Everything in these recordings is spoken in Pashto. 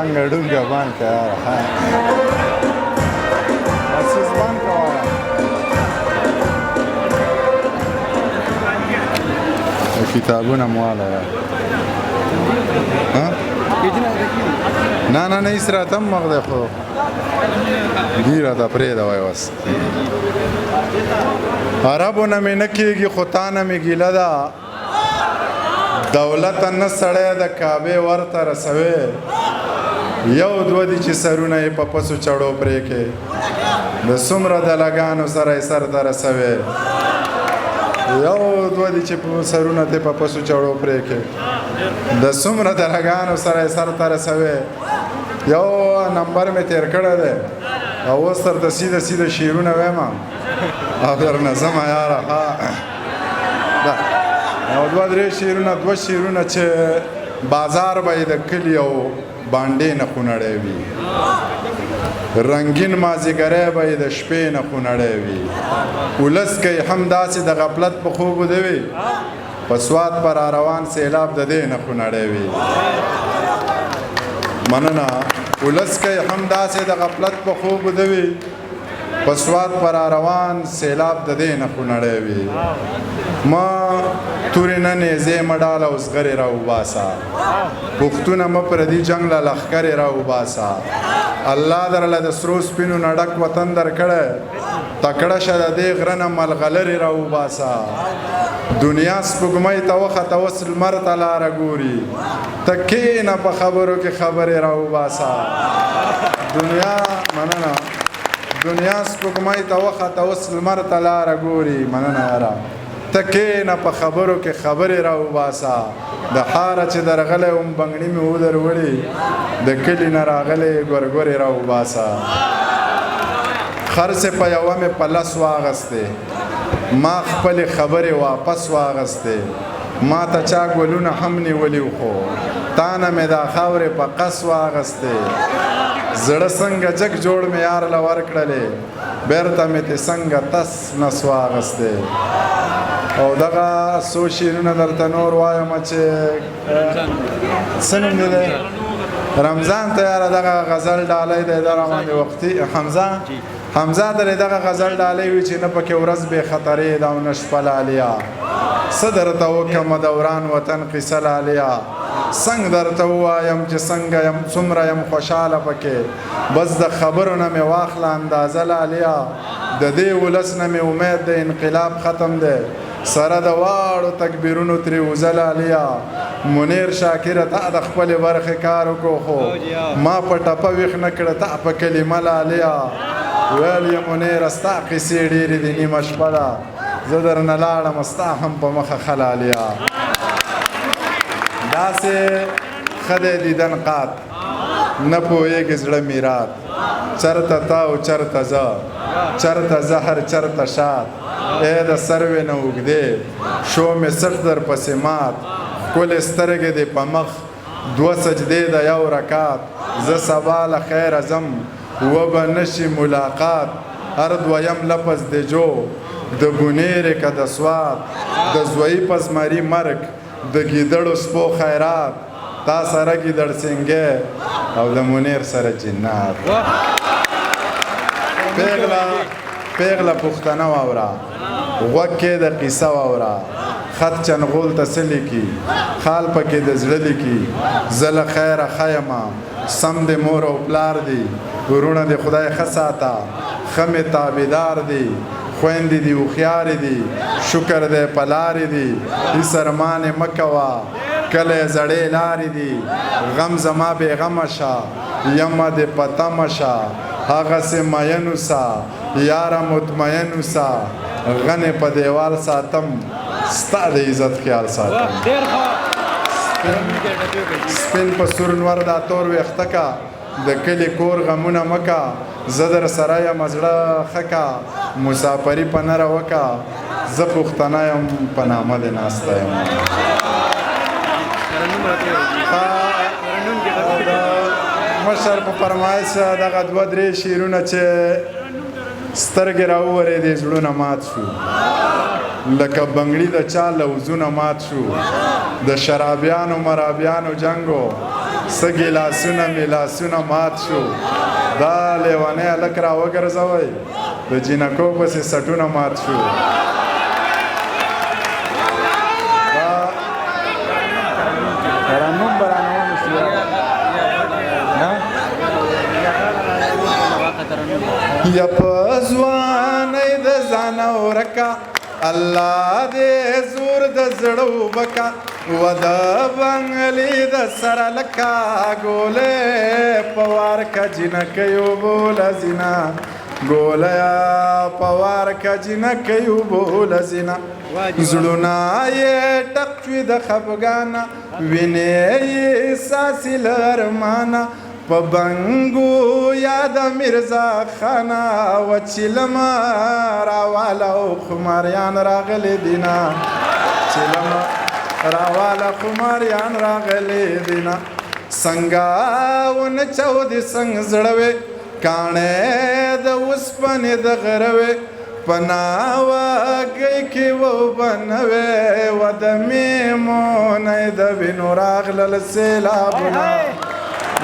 ډنګه ډونګه بند که یاره بسیز بند که وایه کتابونه مواله یار نه نه نه ایس راته هم مغ دی خو دی راته پرېږده وایه بس عربو نه مې نه کېږي خو تا نه مې ګیله ده دولته نه سړی د کعبې ورته رسوي یو دوه دي چې سرونه یې په پسو چړو پرې کې د څومره دلګانو سره یې سر ته رسوي یو دوه دي چې سرونه ته په پسو چړو پرې کې د څومره دلګانو سره یې سر ته رسوي یو نمبر مې تیر کړی دی او اوس درته سیده سیده شعرونه وایم او درنه ځمه یاره او دوه درې شعرونه دوه شعرونه چې بازار به یې د کلي او بانډې نه خونړی وي رنګین مازدیګری به یې د شپې نه خونړی وي ولس که یې هم داسې د غفلت په خوب وده وي په سوات پر روان سیلاب د دې نه خونړی وي مننه ولس که یې هم داسې د غفلت په خوب وده وي په سوات پر روان سیلاب د دې نه خونړی وي ما تورې نه نیزې مه ډاله او زغرې راوباسه پښتونه مه پردي جنګ له لښکرې راوباسه الله درله د سرو سپینو نه ډک وطن درکړی تکړه شه د دې غره نه ملغلرې راوباسه دنیا سپوږمۍ ته وخته اوس لمر ته لاره ګوري ته کښېنه په خبرو کې خبرې راوباسه دنیا مننه دنیا سپوږمۍ ته وخته اوس لمر ته لاره ګوري مننه یاره ته کښېنه په خبرو کې خبرې راوباسه د ښاره چې درغلی وم بنګړي مې ودروړې د کلي نه راغلی ګورګورې راوباسه خرڅې په یوه مې په لس واغستې ما خپلې خبرې واپس واغستې ما ته چا ګلونه هم نیولي خو تا نه مې دا خاورې په قص واغستې زړه څنګه جګ جوړ مې یار له ورکړلې بیرته مې تې څنګه تس نس واغستې او دغه څو شعرونه درته نور وایم چې څه نوم دی دی رمضان ته یاره دغه غزل ډالۍ دی دغه باندې وختي حمزه درې دغه غزل ډالۍ وي چې نه پکې ورځ بې خطرې ده او نه شپه لالیا څه درته وکړمه دوران وطن قصه لالیا څنګه درته ووایم چې څنګه یم څومره یم خوشحاله پکې بس د خبرو نه مې واخله اندازه لالیا د دې ولس نه مې امید د انقلاب ختم دی سره د واړو تکبیرونو ترې وزه لالیا منیر شاکره تا د خپلې برخې کار وکړو خو ما په ټپه ویښ نه کړه تا په کلمه لالیا ویل یې منیره ستا قیسې ډېرې دي نیمه شپه ده زه درنه لاړم ستا هم په مخه ښه لالیا داسې ښه دی دیدن قات نه پوهېږي زړه میرات چرته تا او چرته زه چرته زهر چرته شاد ای د سروې نه اوږدې شو مې سټ در پسې مات ښکلې سترګې دې په مخ دوه سجدې د یو رکات زه سبا له خیره ځم وبه نشي ملاقات هر دویم لفظ د جو د بونیرې که د سوات د زویي په زمري مرګ د ګیدړو سپو خیرات تا سره ګیدړ سینګې او د منیر سره جنات پیغله پښتنه واوره غوږ کې د قیصه واوره خط چنغول ته څه لیکي خال پکې د زړه لیکي زه له خیره ښه یمه سم د مور او پلار دی ورونه د خدای ښه ساته ښه مې تابعدار دی خویندې دي هوښیارې دي شکر دی په لارې دي هېڅ ارمانې مه کوه کله یې زړې لارې دي غم زما بېغمه شه یمه دې په تمه شه هغسې مین اوسه یاره مطمئن اوسه غنې په دیوال ساتم ستا د عزت خیال ساتم سپین په سور نور دا تور ویښته که د کلي کور غمونه مه که زه در سره یم زړه ښه که مسافري په نره وکه زه پښتنه یم په نامه دې ناسته یم مشر په فرمایش دغه دوه درې شعرونه چې سترګې راوورېدې زړونه مات شو لکه بنګړي د چا لوزونه مات شو د شرابیانو مرابیانو جنګو سږي لاسونه مې لاسونه مات شو دا لیونی هلک را وګرځوئ د جینکو پسې سټونه مات شو ترنم به رانه ونیسي یا په ځوانۍ د ځانه ورکه الله دې زور د زړه وبکه و د بنګلي د سره لکه ګولې په وار که جینکۍ وبوله زینه ګولیا په وار که جینکۍ وبوله زینه زړونه یې ټک شوي د خفګانه وینې یې څاڅي له ارمانه په بنګو یاد میرزا خانه وچیلمه راواله او خماریان راغلی دینا چیلمه راواله خماریان راغلی دینا څنګه ونچو دې څنګ زړوې کاڼې د اوسپنې د غروې په ناوګۍ کې وبنوې و د میمونۍ د وینو راغلل سیلابونه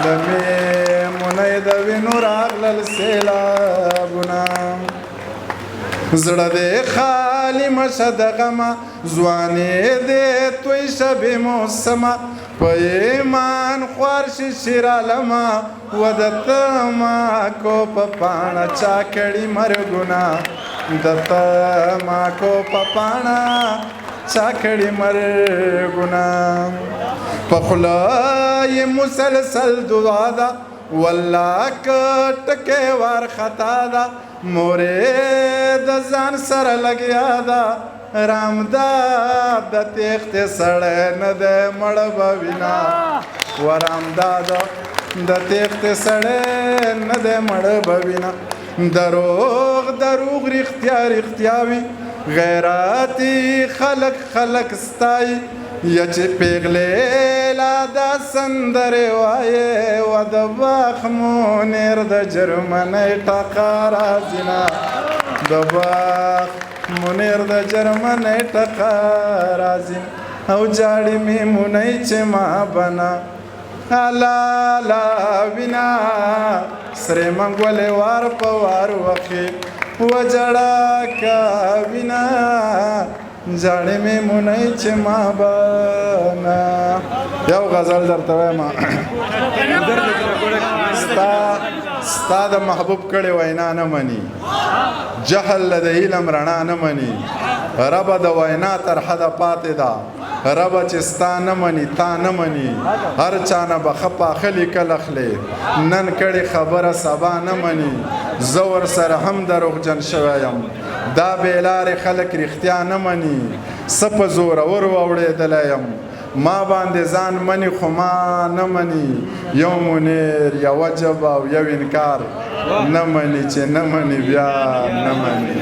د میمونۍ د وینو راغلل سیلابونه زړه دې خالي مشه د غمه ځوانې دې توی شه بې موسمه په ایمان خوار شي شیرعالمه و د تماکو په پاڼه چا کړي مرګونه د تماکو په پاڼه چا کړي مرګونه په خوله یې مسلسل دعا ده والله که ټکی وارخطا ده مورې د ځان سره لګیا ده رامداد د تیښتې سړی نه دی مړه به وینا و رامداد د تیښتې سړی نه دی مړه به وینا دروغ دروغ رښتیا رښتیا وي غیراتي خلک ستایي یا چې پیغلې لا دا سندرې وایې و د باغ منیر د جرمنۍ ټقه راځینه د باغ منیر د جرمنۍ ټقه راځینه او جاړې میمونۍ چې ما بنا لالا وینا سرې منګولې وار په وار وخې وجړه کا وینا جاړې میمونۍ چې ما بنا یو غزل درته وایم ستا د محبوب کړې وینا نه مني جهل د علم رڼا نه مني ربه د وینا تر حده پاتې ده ربه چې ستا نه مني تا نه مني هر چا نه به ښه پاخه لیکل اخلې نن کړې خبره سبا نه مني زه ورسره هم دروغجن شوی یم دا بېلارې خلک رښتیا نه مني څه په زورور واوړېدلی یم ما باندې ځان مني خو ما نه مني یو منیر یوه جبه او یو انکار نه مني چې نه مني بیا نه مني